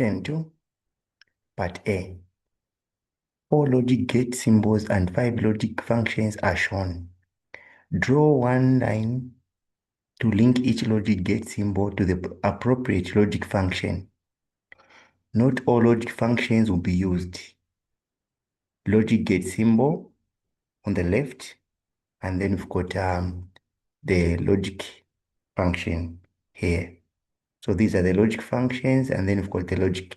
2, Part A. 4 logic gate symbols and 5 logic functions are shown. Draw one line to link each logic gate symbol to the appropriate logic function. Not all logic functions will be used. Logic gate symbol on the left, and then we've got the logic function here. So these are the logic functions, and then we've got the logic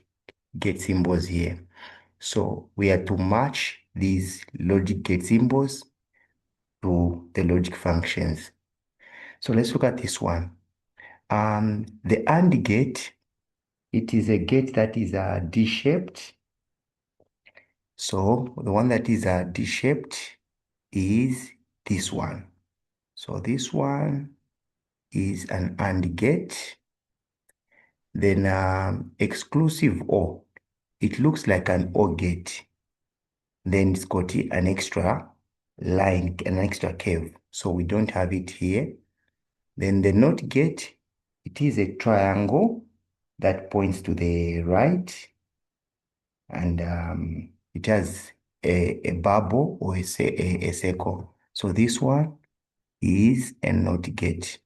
gate symbols here. So we are to match these logic gate symbols to the logic functions. So let's look at this one. The AND gate, it is a gate that is D-shaped. So the one that is D-shaped is this one. So this one is an AND gate. Then exclusive OR, it looks like an OR gate. Then it's got an extra line, an extra curve. So we don't have it here. Then the NOT gate, it is a triangle that points to the right, and it has a bubble or a circle. So this one is a NOT gate.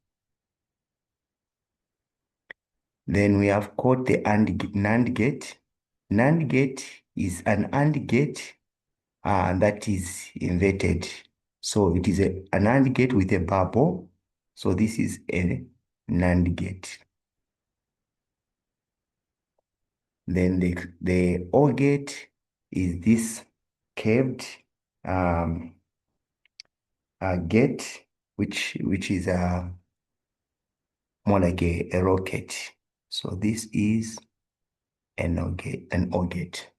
Then we have got the NAND gate. NAND gate is an AND gate that is inverted. So it is an AND gate with a bubble. So this is a NAND gate. Then the OR gate is this curved gate, which is more like a rocket. So this is an OR gate.